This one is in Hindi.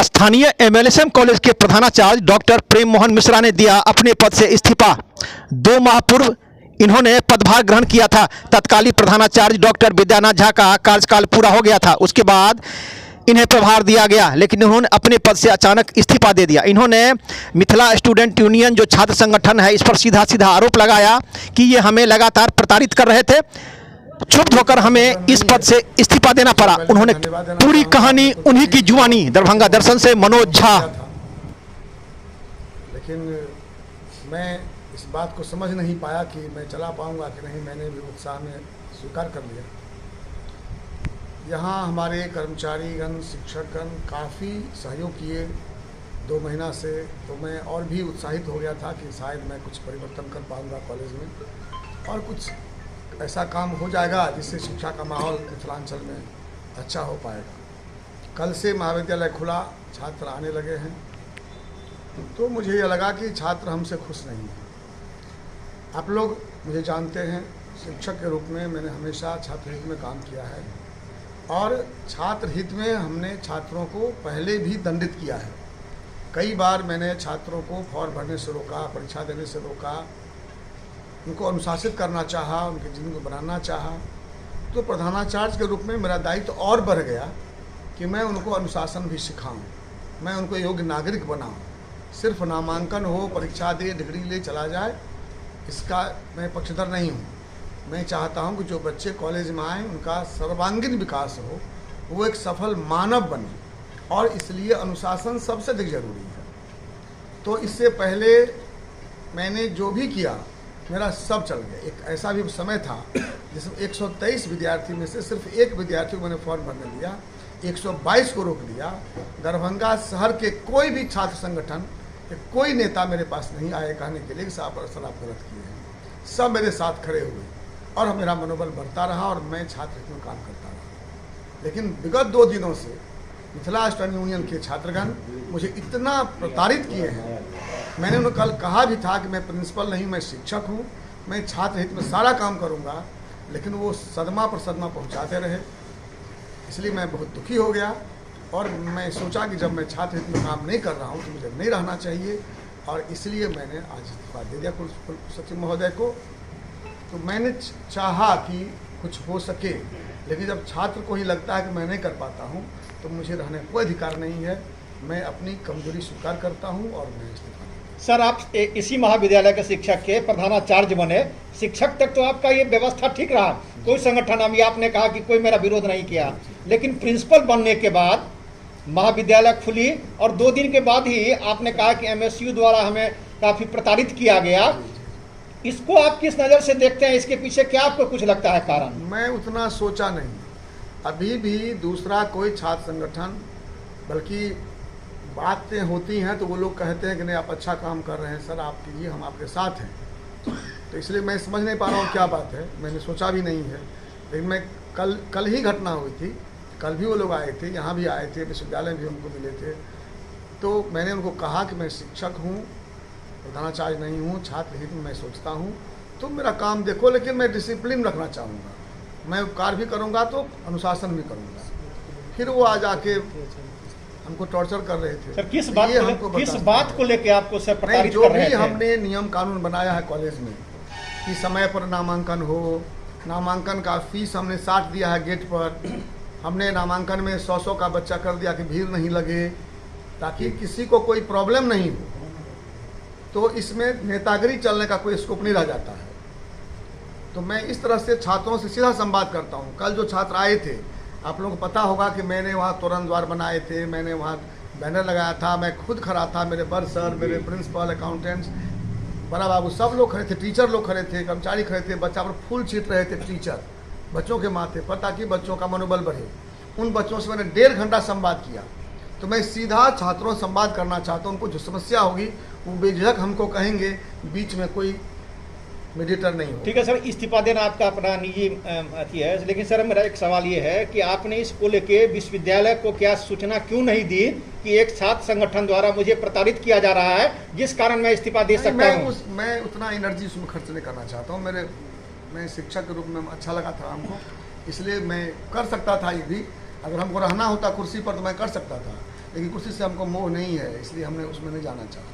स्थानीय एमएलएसएम कॉलेज के प्रधानाचार्य डॉक्टर प्रेम मोहन मिश्रा ने दिया अपने पद से इस्तीफा। 2 माह पूर्व इन्होंने पदभार ग्रहण किया था। तत्कालीन प्रधानाचार्य डॉक्टर विद्यानाथ झा का कार्यकाल पूरा हो गया था, उसके बाद इन्हें प्रभार दिया गया, लेकिन इन्होंने अपने पद से अचानक इस्तीफा दे दिया। इन्होंने मिथिला स्टूडेंट यूनियन जो छात्र संगठन है, इस पर सीधा सीधा आरोप लगाया कि ये हमें लगातार प्रताड़ित कर रहे थे। क्षुब्ध होकर हमें इस पद से इस्तीफा देना पड़ा। उन्होंने पूरी कहानी उन्हीं की जुबानी। दरभंगा दर्शन से मनोज झा। लेकिन मैं इस बात को समझ नहीं पाया कि मैं चला पाऊंगा कि नहीं। मैंने भी उत्साह में स्वीकार कर लिया। यहाँ हमारे कर्मचारीगण, शिक्षकगण काफ़ी सहयोग किए 2 महीना से, तो मैं और भी उत्साहित हो गया था कि शायद मैं कुछ परिवर्तन कर पाऊंगा कॉलेज में और कुछ ऐसा काम हो जाएगा जिससे शिक्षा का माहौल मिथिलांचल में अच्छा हो पाएगा। कल से महाविद्यालय खुला, छात्र आने लगे हैं, तो मुझे यह लगा कि छात्र हमसे खुश नहीं हैं। आप लोग मुझे जानते हैं, शिक्षक के रूप में मैंने हमेशा छात्र हित में काम किया है और छात्र हित में हमने छात्रों को पहले भी दंडित किया है। कई बार मैंने छात्रों को फॉर्म भरने से रोका, परीक्षा देने से रोका, उनको अनुशासित करना चाहा, उनकी जिंदगी को बनाना चाहा। तो प्रधानाचार्य के रूप में मेरा दायित्व और बढ़ गया कि मैं उनको अनुशासन भी सिखाऊं, मैं उनको योग्य नागरिक बनाऊं। सिर्फ नामांकन हो, परीक्षा दे, डिग्री ले चला जाए, इसका मैं पक्षधर नहीं हूँ। मैं चाहता हूँ कि जो बच्चे कॉलेज में आएँ उनका सर्वांगीण विकास हो, वो एक सफल मानव बने, और इसलिए अनुशासन सबसे अधिक जरूरी है। तो इससे पहले मैंने जो भी किया मेरा सब चल गया। एक ऐसा भी समय था जिसमें 123 विद्यार्थी में से सिर्फ एक विद्यार्थी को मैंने फॉर्म भरने दिया, 122 को रोक दिया। दरभंगा शहर के कोई भी छात्र संगठन के कोई नेता मेरे पास नहीं आए कहने के लिए कि साहब सर आप गलत किए हैं। सब मेरे साथ खड़े हुए और मेरा मनोबल बढ़ता रहा और मैं छात्र हित में काम करता रहा। लेकिन विगत 2 दिनों से मिथिला स्टूडेंट यूनियन के छात्रगण मुझे इतना प्रताड़ित किए हैं। मैंने उन्हें कल कहा भी था कि मैं प्रिंसिपल नहीं, मैं शिक्षक हूँ, मैं छात्र हित में सारा काम करूँगा, लेकिन वो सदमा पर सदमा पहुँचाते रहे। इसलिए मैं बहुत दुखी हो गया और मैं सोचा कि जब मैं छात्र हित में काम नहीं कर रहा हूँ तो मुझे नहीं रहना चाहिए, और इसलिए मैंने आज इस्तीफा दे दिया कुल सचिव महोदय को। तो मैंने चाहा कि कुछ हो सके, लेकिन जब छात्र को ही लगता है कि मैं नहीं कर पाता हूँ तो मुझे रहने का कोई अधिकार नहीं है। मैं अपनी कमजोरी स्वीकार करता हूँ और मैं इस्तीफा। सर, आप इसी महाविद्यालय के शिक्षक के प्रधानाचार्य बने, शिक्षक तक तो आपका ये व्यवस्था ठीक रहा, कोई संगठन अभी आपने कहा कि कोई मेरा विरोध नहीं किया, लेकिन प्रिंसिपल बनने के बाद महाविद्यालय खुली और 2 दिन के बाद ही आपने कहा कि एमएसयू द्वारा हमें काफ़ी प्रताड़ित किया गया। इसको आप किस नज़र से देखते हैं? इसके पीछे क्या आपको कुछ लगता है कारण? मैं उतना सोचा नहीं। अभी भी दूसरा कोई छात्र संगठन, बल्कि बातें होती हैं तो वो लोग कहते हैं कि नहीं आप अच्छा काम कर रहे हैं सर, आप कीजिए, हम आपके साथ हैं। तो इसलिए मैं समझ नहीं पा रहा हूँ क्या बात है। मैंने सोचा भी नहीं है। लेकिन मैं कल ही घटना हुई थी, कल भी वो लोग आए थे, यहाँ भी आए थे, विश्वविद्यालय भी उनको मिले थे। तो मैंने उनको कहा कि मैं शिक्षक हूँ, प्रधानाचार्य नहीं हूँ, छात्र हित में मैं सोचता हूँ, तुम मेरा काम देखो, लेकिन मैं डिसिप्लिन रखना चाहूँगा। मैं उपकार भी करूँगा तो अनुशासन भी करूँगा। फिर वो आ जाके हमको टॉर्चर कर रहे थे। सर, किस बात को लेके आपको सर प्रताड़ित जो कर रहे भी थे? हमने नियम कानून बनाया है कॉलेज में कि समय पर नामांकन हो, नामांकन का फीस हमने 60 दिया है गेट पर। हमने नामांकन में 100 का बच्चा कर दिया कि भीड़ नहीं लगे, ताकि किसी को कोई प्रॉब्लम नहीं हो। तो इसमें नेतागिरी चलने का कोई स्कोप नहीं रह जाता है। तो मैं इस तरह से छात्रों से सीधा संवाद करता हूँ। कल जो छात्र आए थे, आप लोगों को पता होगा कि मैंने वहाँ तोरण द्वार बनाए थे, मैंने वहाँ बैनर लगाया था, मैं खुद खड़ा था, मेरे बर सर, मेरे प्रिंसिपल, अकाउंटेंट्स, बड़ा बाबू, सब लोग खड़े थे, टीचर लोग खड़े थे, कर्मचारी खड़े थे। बच्चा पर फूल छीट रहे थे टीचर बच्चों के माथे पर, ताकि बच्चों का मनोबल बढ़े। उन बच्चों से मैंने 1.5 घंटा संवाद किया। तो मैं सीधा छात्रों से संवाद करना चाहता हूँ। उनको जो समस्या होगी वो बेझिझक हमको कहेंगे, बीच में कोई मीडिएटर नहीं हो। ठीक है सर, इस्तीफा देना आपका अपना निजी अथी है, लेकिन सर मेरा एक सवाल ये है कि आपने इसको लेके विश्वविद्यालय को क्या सूचना क्यों नहीं दी कि एक छात्र संगठन द्वारा मुझे प्रताड़ित किया जा रहा है, जिस कारण मैं इस्तीफा दे सकता हूँ? मैं उतना एनर्जी उसमें खर्च नहीं करना चाहता हूँ। मैं शिक्षक के रूप में अच्छा लगा था हमको, इसलिए मैं कर सकता था। ये भी अगर हमको रहना होता कुर्सी पर तो मैं कर सकता था, लेकिन कुर्सी से हमको मोह नहीं है, इसलिए हमने उसमें नहीं जाना चाहा।